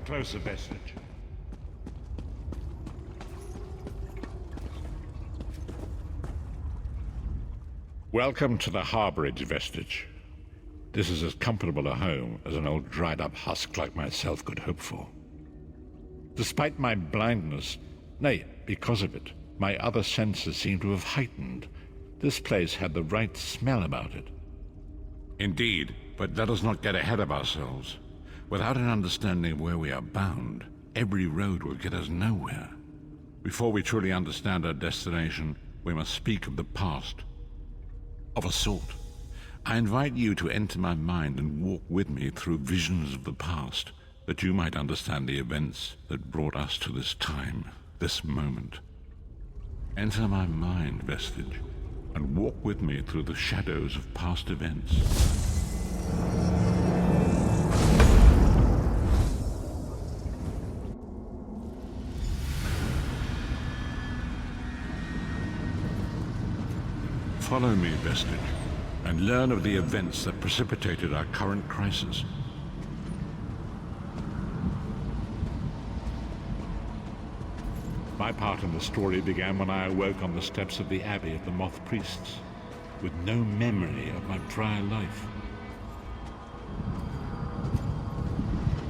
closer, Vestige. Welcome to the Harborage, Vestige. This is as comfortable a home as an old dried-up husk like myself could hope for. Despite my blindness, nay, because of it, my other senses seem to have heightened. This place had the right smell about it. Indeed, but let us not get ahead of ourselves. Without an understanding of where we are bound, every road will get us nowhere. Before we truly understand our destination, we must speak of the past. Of a sort. I invite you to enter my mind and walk with me through visions of the past, that you might understand the events that brought us to this time, this moment. Enter my mind, Vestige, and walk with me through the shadows of past events. Follow me, Vestige, and learn of the events that precipitated our current crisis. My part in the story began when I awoke on the steps of the Abbey of the Moth Priests, with no memory of my prior life.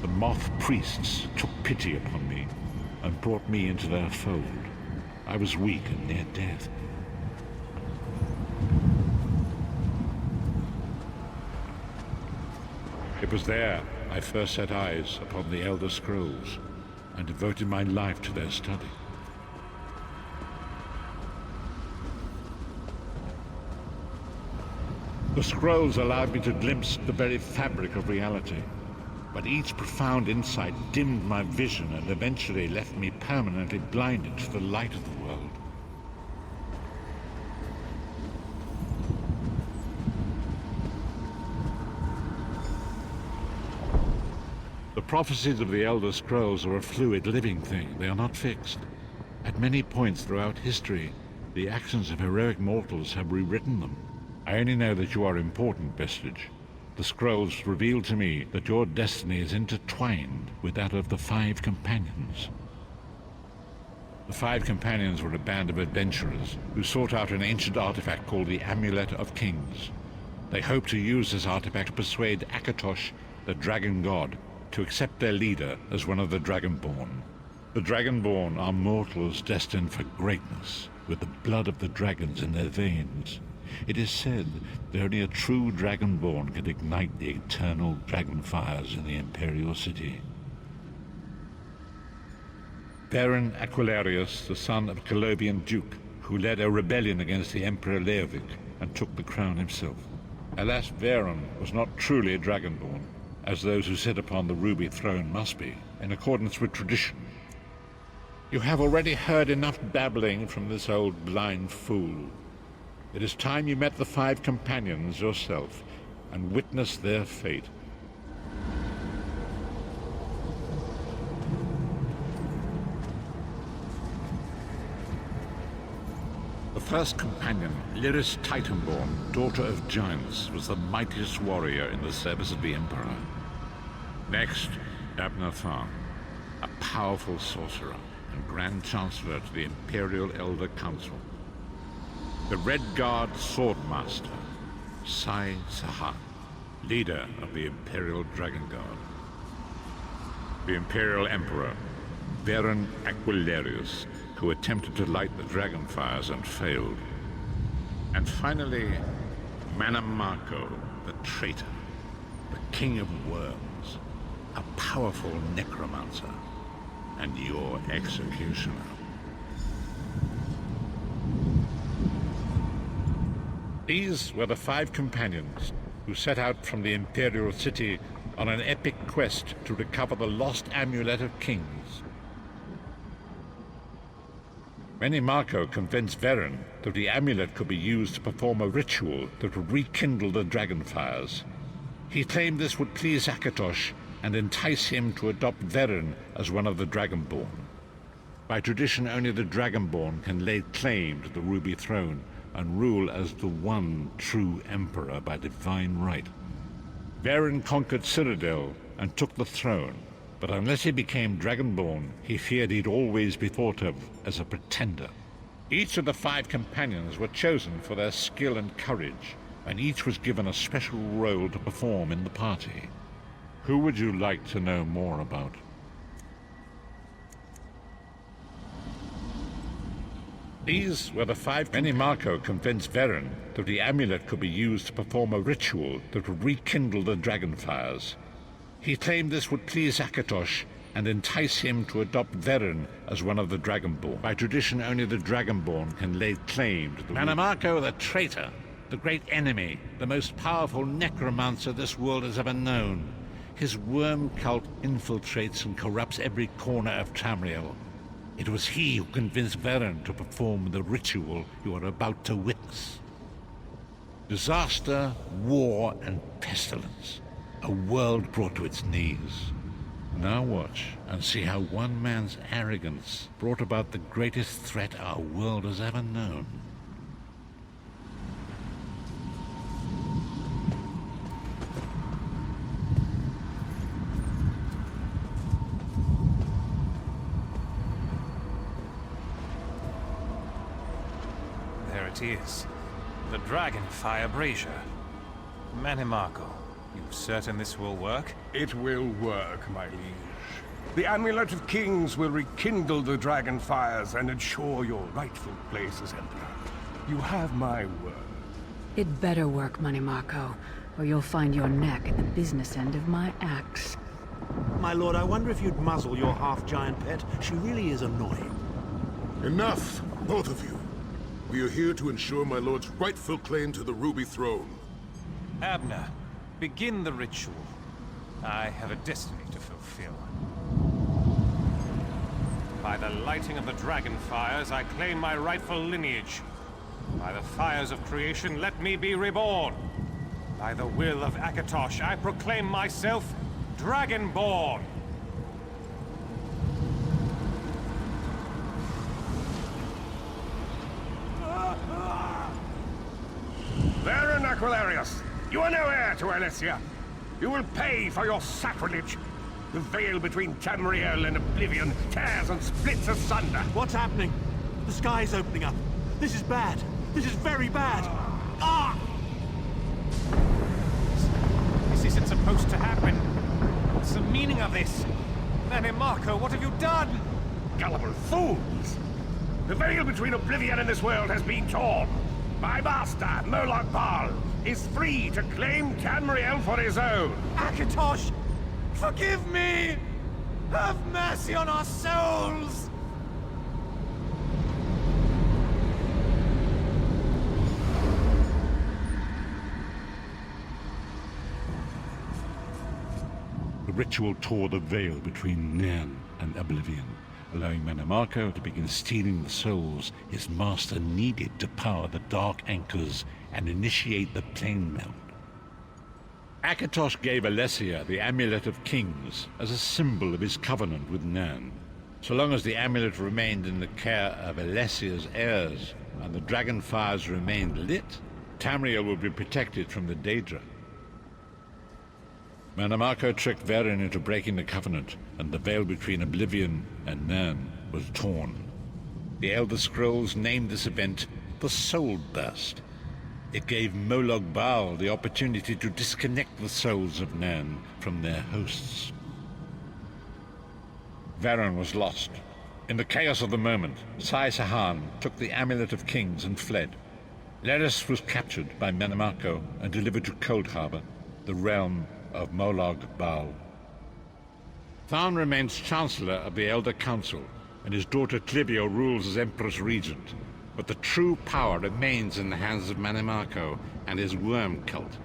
The Moth Priests took pity upon me and brought me into their fold. I was weak and near death. It was there I first set eyes upon the Elder Scrolls and devoted my life to their study. The scrolls allowed me to glimpse the very fabric of reality, but each profound insight dimmed my vision and eventually left me permanently blinded to the light of the world. The prophecies of the Elder Scrolls are a fluid, living thing. They are not fixed. At many points throughout history, the actions of heroic mortals have rewritten them. I only know that you are important, Vestige. The scrolls reveal to me that your destiny is intertwined with that of the Five Companions. The Five Companions were a band of adventurers who sought out an ancient artifact called the Amulet of Kings. They hoped to use this artifact to persuade Akatosh, the dragon god, to accept their leader as one of the Dragonborn. The Dragonborn are mortals destined for greatness, with the blood of the dragons in their veins. It is said that only a true Dragonborn can ignite the eternal dragon fires in the Imperial City. Baron Aquilarius, the son of a Colovian duke, who led a rebellion against the Emperor Leovic and took the crown himself. Alas, Veron was not truly a Dragonborn, as those who sit upon the ruby throne must be, in accordance with tradition. You have already heard enough babbling from this old blind fool. It is time you met the Five Companions yourself and witnessed their fate. The first companion, Lyris Titanborn, daughter of giants, was the mightiest warrior in the service of the Emperor. Next, Abner Tharn, a powerful sorcerer and Grand Chancellor to the Imperial Elder Council. The Red Guard Swordmaster, Sai Sahan, leader of the Imperial Dragon Guard. The Imperial Emperor, Baron Aquilarius, who attempted to light the dragon fires and failed. And finally, Manamarco, the traitor, the King of Worms, a powerful necromancer, and your executioner. These were the Five Companions who set out from the Imperial City on an epic quest to recover the lost Amulet of Kings. Manamarco convinced Veron that the amulet could be used to perform a ritual that would rekindle the dragon fires. He claimed this would please Akatosh and entice him to adopt Veron as one of the Dragonborn. By tradition, only the Dragonborn can lay claim to the Ruby Throne and rule as the one true emperor by divine right. Veron conquered Cyrodiil and took the throne, But unless he became Dragonborn, he feared he'd always be thought of as a pretender. Each of the 5 companions were chosen for their skill and courage, and each was given a special role to perform in the party. Who would you like to know more about? These were the 5 Marco convinced Veren that the amulet could be used to perform a ritual that would rekindle the dragon fires. He claimed this would please Akatosh and entice him to adopt Veren as one of the Dragonborn. By tradition, only the Dragonborn can lay claim to the Marco, the traitor, the great enemy, the most powerful necromancer this world has ever known. His worm cult infiltrates and corrupts every corner of Tamriel. It was he who convinced Veren to perform the ritual you are about to witness. Disaster, war, and pestilence. A world brought to its knees. Now watch and see how one man's arrogance brought about the greatest threat our world has ever known. There it is. The Dragonfire Brazier. Manimarco, you certain this will work? It will work, my liege. The Amulet of Kings will rekindle the dragon fires and ensure your rightful place as Emperor. You have my word. It better work, Manimarco, or you'll find your neck at the business end of my axe. My lord, I wonder if you'd muzzle your half-giant pet. She really is annoying. Enough, both of you. We are here to ensure my lord's rightful claim to the Ruby Throne. Abner, begin the ritual. I have a destiny to fulfill. By the lighting of the dragon fires, I claim my rightful lineage. By the fires of creation, let me be reborn. By the will of Akatosh, I proclaim myself Dragonborn. Veren Aquilarius, you are no heir to Alessia. You will pay for your sacrilege. The veil between Tamriel and Oblivion tears and splits asunder. What's happening? The sky's opening up. This is bad. This is very bad. Ah! This isn't supposed to happen. What's the meaning of this? Manimarco, what have you done? Gullible fools! The veil between Oblivion and this world has been torn. My master, Moloch Baal, is free to claim Tamriel for his own. Akatosh, forgive me! Have mercy on our souls! The ritual tore the veil between Nairn and Oblivion, allowing Manimarco to begin stealing the souls his master needed to power the dark anchors and initiate the plane melt. Akatosh gave Alessia the Amulet of Kings as a symbol of his covenant with Nairn. So long as the amulet remained in the care of Alessia's heirs and the dragon fires remained lit, Tamriel would be protected from the Daedra. Manimarco tricked Veren into breaking the covenant, and the veil between Oblivion and Nairn was torn. The Elder Scrolls named this event the Soul Burst. It gave Moloch Baal the opportunity to disconnect the souls of Nairn from their hosts. Veren was lost. In the chaos of the moment, Sai Sahan took the Amulet of Kings and fled. Leris was captured by Manimarco and delivered to Cold Harbor, the realm of Moloch Baal. Tharn remains Chancellor of the Elder Council, and his daughter Clivio rules as Empress Regent. But the true power remains in the hands of Manimarco and his worm cult.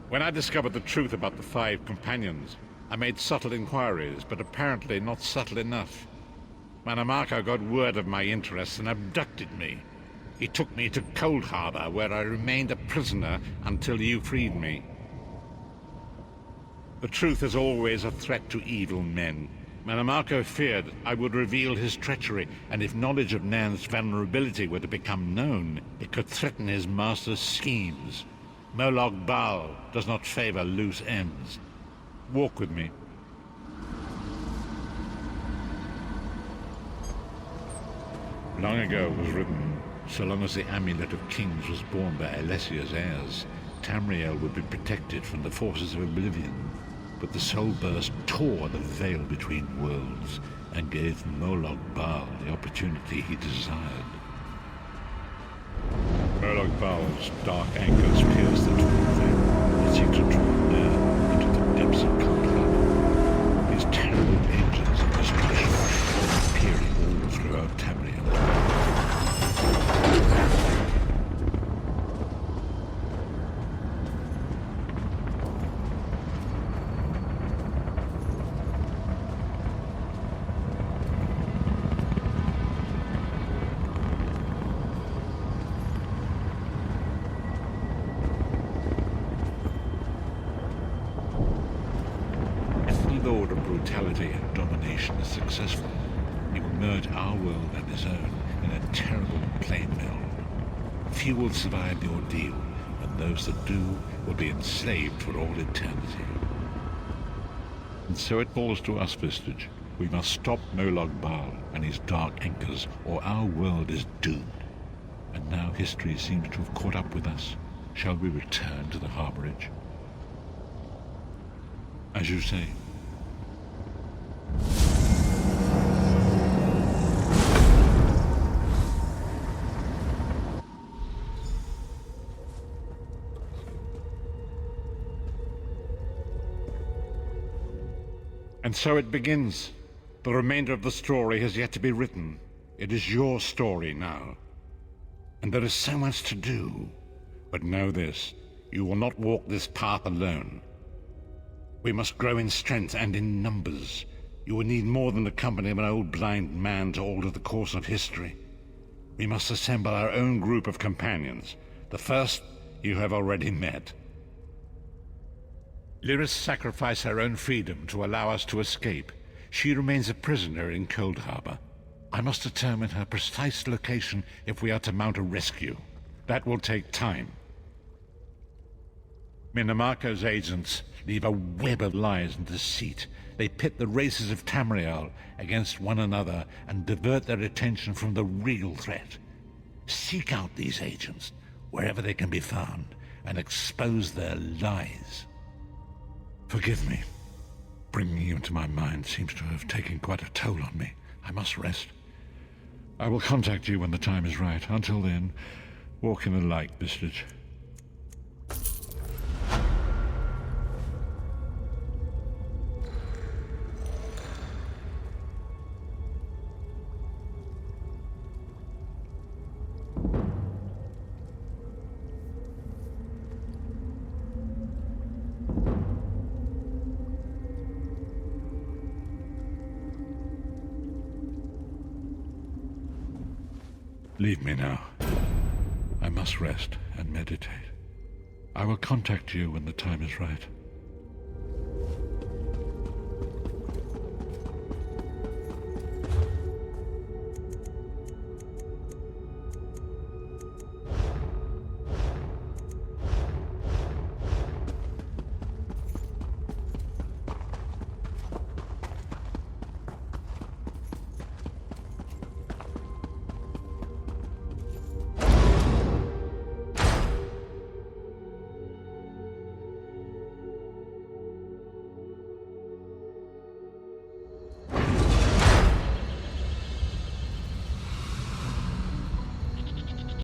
When I discovered the truth about the 5 companions, I made subtle inquiries, but apparently not subtle enough. Manimarco got word of my interests and abducted me. He took me to Cold Harbor, where I remained a prisoner until you freed me. The truth is always a threat to evil men. Manimarco feared I would reveal his treachery, and if knowledge of Nairn's vulnerability were to become known, it could threaten his master's schemes. Moloch Baal does not favor loose ends. Walk with me. Long ago it was written, so long as the Amulet of Kings was borne by Alessia's heirs, Tamriel would be protected from the forces of oblivion. But the soul burst tore the veil between worlds and gave Molag Bal the opportunity he desired. Molag Bal's dark anchors pierced the torn veil and seemed to draw near into the depths of Coldheart. His terrible engines of destruction were appearing all throughout Tamriel. Lord of brutality and domination is successful, he will merge our world and his own in a terrible plain meld. Few will survive the ordeal, and those that do will be enslaved for all eternity. And so it falls to us, Vestige. We must stop Molag Bal and his dark anchors, or our world is doomed. And now history seems to have caught up with us. Shall we return to the Harborage? As you say. And so it begins. The remainder of the story has yet to be written. It is your story now. And there is so much to do. But know this, you will not walk this path alone. We must grow in strength and in numbers. You will need more than the company of an old blind man to alter the course of history. We must assemble our own group of companions. The first you have already met. Lyris sacrificed her own freedom to allow us to escape. She remains a prisoner in Cold Harbor. I must determine her precise location if we are to mount a rescue. That will take time. Minimarco's agents leave a web of lies and deceit. They pit the races of Tamriel against one another and divert their attention from the real threat. Seek out these agents, wherever they can be found, and expose their lies. Forgive me. Bringing you into my mind seems to have taken quite a toll on me. I must rest. I will contact you when the time is right. Until then, walk in the light, Vestige. Leave me now. I must rest and meditate. I will contact you when the time is right.